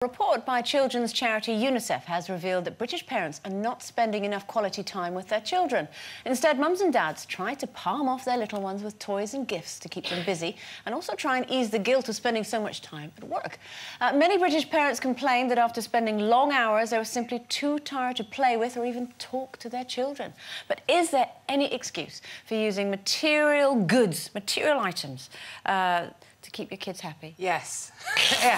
A report by children's charity UNICEF has revealed that British parents are not spending enough quality time with their children. Instead, mums and dads try to palm off their little ones with toys and gifts to keep them busy and also try and ease the guilt of spending so much time at work. Many British parents complained that after spending long hours, they were simply too tired to play with or even talk to their children. But is there any excuse for using material goods, material items, to keep your kids happy? Yes. Yeah.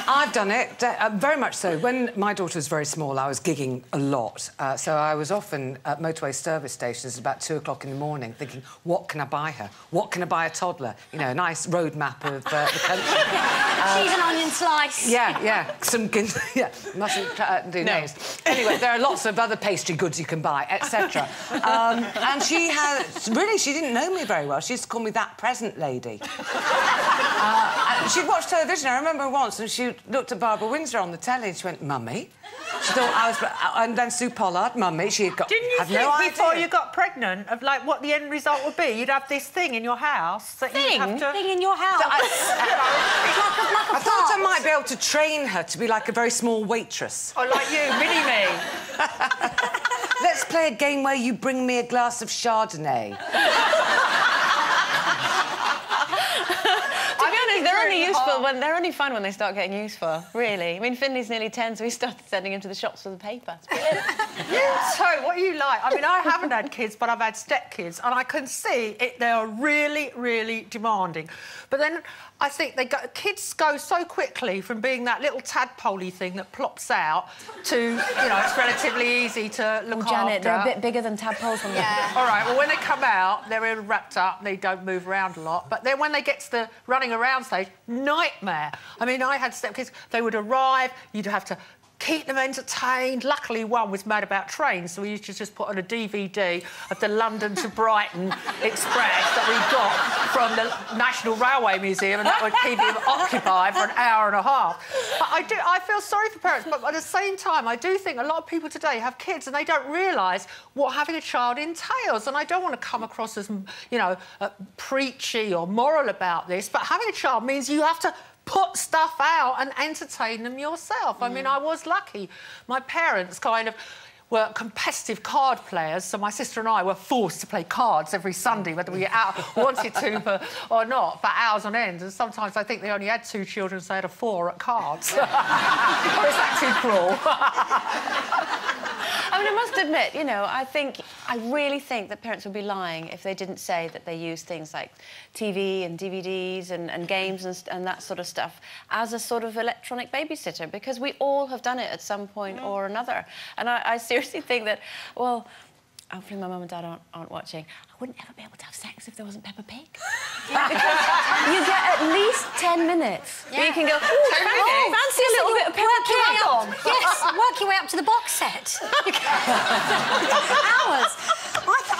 I've done it, very much so. When my daughter was very small, I was gigging a lot. So I was often at motorway service stations about 2 o'clock in the morning thinking, what can I buy her? What can I buy a toddler? You know, a nice road map of the country. Cheese and onion slice. Yeah. Yeah, mustn't do names. Anyway, there are lots of other pastry goods you can buy, etc. And she didn't know me very well. She used to call me that present lady. She'd watched television. I remember once, and she looked at Barbara Windsor on the telly and she went, Mummy. She thought I was... And then Sue Pollard, Mummy, she had got... Didn't you think before you got pregnant of, like, what the end result would be? You'd have this thing in your house that you'd have to... Thing in your house? I thought I might be able to train her to be like a very small waitress. Oh, like you, mini-me. Let's play a game where you bring me a glass of Chardonnay. They're only fun when they start getting useful, really. I mean, Finley's nearly 10, so we started sending him to the shops for the paper. So, what are you like? I mean, I haven't had kids, but I've had stepkids, and I can see they are really, really demanding. But then I think kids go so quickly from being that little tadpole-y thing that plops out to, you know, it's relatively easy to look after. Janet, they're a bit bigger than tadpoles. Yeah. All right, well, when they come out, they're wrapped up and they don't move around a lot. But then when they get to the running around stage, nightmare. I mean, I had stepkids, they would arrive, you'd have to keep them entertained. Luckily, one was mad about trains, so we used to just put on a DVD of the London to Brighton Express that we got from the National Railway Museum, and that would keep him occupied for an hour and a half. But I feel sorry for parents, but at the same time, I do think a lot of people today have kids and they don't realise what having a child entails. And I don't want to come across as, you know, preachy or moral about this, but having a child means you have to put stuff out and entertain them yourself. I mean, I was lucky. My parents kind of were competitive card players, so my sister and I were forced to play cards every Sunday, whether we wanted to or not, for hours on end. And sometimes I think they only had 2 children, so they had a 4 at cards. Or is that too cruel? I mean, I must admit, you know, I really think that parents would be lying if they didn't say that they use things like TV and DVDs and games and that sort of stuff as a sort of electronic babysitter, because we all have done it at some point or another. And I seriously think that, well, hopefully my mum and dad aren't watching, I wouldn't ever be able to have sex if there wasn't Peppa Pig. Because you get at least 10 minutes where you can go, fancy a little bit of Peppa Pig. Yes, work your way up to the box set. Hours.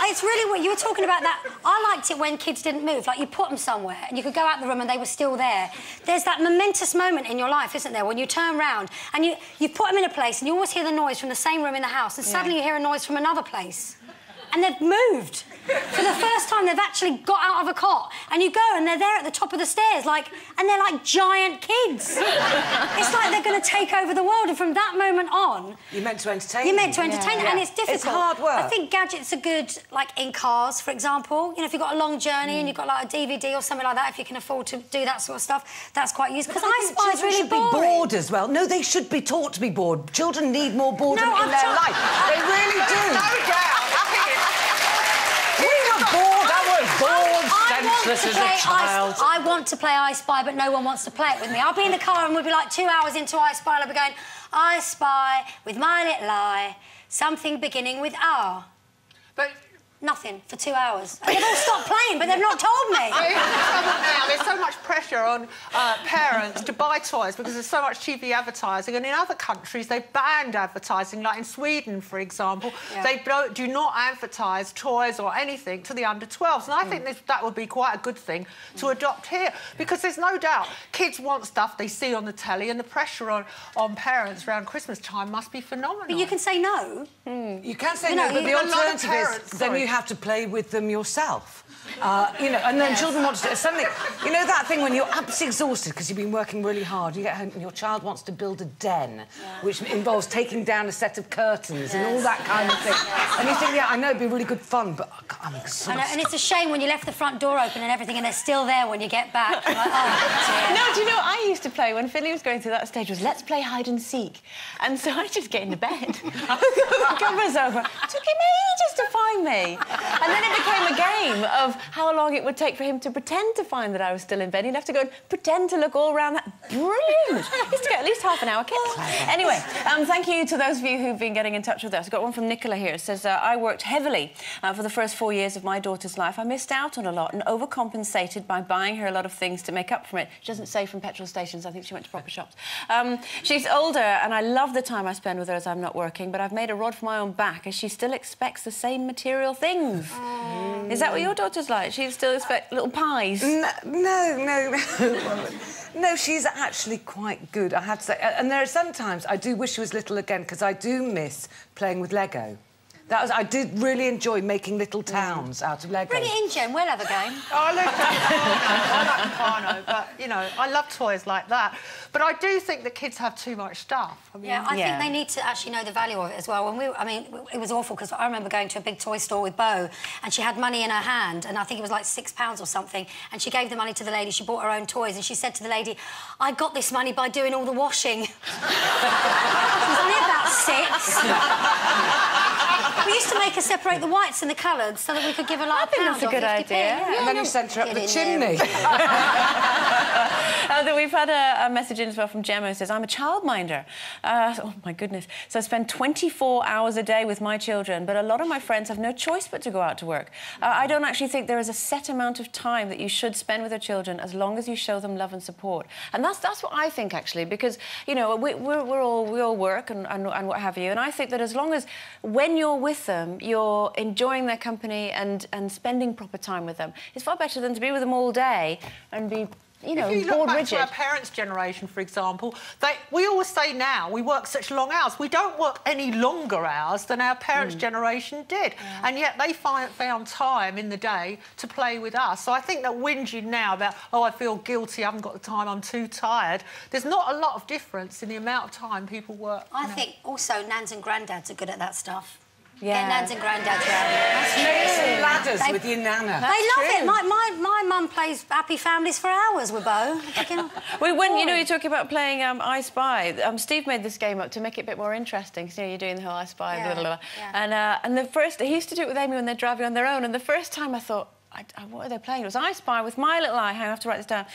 It's really what you were talking about. That I liked it when kids didn't move. Like, you put them somewhere and you could go out the room and they were still there. There's that momentous moment in your life, isn't there, when you turn round and you put them in a place and you always hear the noise from the same room in the house, and suddenly you hear a noise from another place. And they've moved. For the first time, they've actually got out of a cot. And you go, and they're there at the top of the stairs, and they're like giant kids. It's like they're going to take over the world. And from that moment on... You're meant to entertain You're meant to entertain them, and it's difficult. It's hard work. I think gadgets are good, like, in cars, for example. You know, if you've got a long journey and you've got, like, a DVD or something like that, if you can afford to do that sort of stuff, that's quite useful. Because I Spy is really boring. Should be bored as well. No, they should be taught to be bored. Children need more boredom in their life. They really do. No doubt. Senseless as a child. I want to play I Spy, but no one wants to play it with me. I'll be in the car and we'll be like 2 hours into I Spy and I'll be going, I spy with my little eye something beginning with R. But... Nothing for 2 hours. And they've all stopped playing, but they've not told me. There's so much pressure on parents to buy toys because there's so much TV advertising, and in other countries they've banned advertising, like in Sweden, for example. They do not advertise toys or anything to the under-12s, and I think that would be quite a good thing to adopt here, because there's no doubt kids want stuff they see on the telly, and the pressure on parents around Christmas time must be phenomenal. But you can say no. You can say no, but the alternative is then you you have to play with them yourself. You know, and then children want to... Suddenly, you know that thing when you're absolutely exhausted because you've been working really hard, you get home and your child wants to build a den, which involves taking down a set of curtains and all that kind of thing. And you think, yeah, I know it'd be really good fun, but I'm exhausted. And it's a shame when you left the front door open and everything and they're still there when you get back. Like, oh, no, do you know what I used to play when Finley was going through that stage was let's play hide and seek. And so I just get into bed. The covers over. It took him ages to find me. And then it became a game of how long it would take for him to pretend to find that I was still in bed. He'd have to go and pretend to look all around that. Brilliant! He used to get at least half an hour kicked. Anyway, thank you to those of you who've been getting in touch with us. I've got one from Nicola here. It says, I worked heavily for the first 4 years of my daughter's life. I missed out on a lot and overcompensated by buying her a lot of things to make up for it. She doesn't say from petrol stations. I think she went to proper shops. She's older and I love the time I spend with her as I'm not working, but I've made a rod for my own back as she still expects the same material things. Is that what your daughter's like? She still expects little pies? No. No, she's actually quite good, I have to say. And there are sometimes I do wish she was little again, because I do miss playing with Lego. I did really enjoy making little towns out of Lego. bring it in, Jen. We'll have a game. Oh, I like Meccano, but, you know, I love toys like that. But I do think that kids have too much stuff. I mean, I think they need to actually know the value of it as well. I mean, it was awful, because I remember going to a big toy store with Bo, and she had money in her hand, and I think it was like £6 or something, and she gave the money to the lady. She bought her own toys, and she said to the lady, I got this money by doing all the washing. She was only about 6. We used to make her separate the whites and the coloured so that we could give her like that's a good idea. Yeah, and then you sent her up the chimney. We've had a message in as well from Gemma who says, I'm a childminder. Oh, my goodness. So I spend 24 hours a day with my children, but a lot of my friends have no choice but to go out to work. I don't actually think there is a set amount of time that you should spend with your children as long as you show them love and support. And that's what I think, actually, because, you know, we all work and what have you, and I think that as long as when you're with them, you're enjoying their company and spending proper time with them, it's far better than to be with them all day and be, you know, if you look bored back rigid. to our parents' generation, for example, we always say now we work such long hours. We don't work any longer hours than our parents' generation did, and yet they found time in the day to play with us. So I think that whinging now about, oh, I feel guilty, I haven't got the time, I'm too tired, there's not a lot of difference in the amount of time people work. I think also nans and granddads are good at that stuff. Yeah. Get nans and granddads around. Snakes ladders with your nana. They love it. My mum plays Happy Families for hours with Bo. When you know, you're talking about playing I Spy. Steve made this game up to make it a bit more interesting. So, you know, you're doing the whole I Spy, blah, blah, blah. Yeah. And the first he used to do it with Amy when they're driving on their own. And the first time I thought, what are they playing? It was I Spy with My Little Eye. I have to write this down.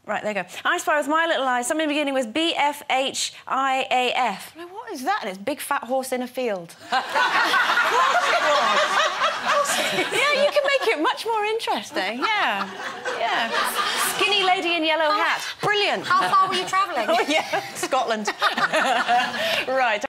Right, there you go. I Spy with My Little Eye. Something beginning with BFHIAF. Like, what is that? And it's big fat horse in a field. Yeah, you can make it much more interesting. Yeah. Skinny lady in yellow hat. Brilliant. How far were you travelling? Oh, yeah, Scotland. Right.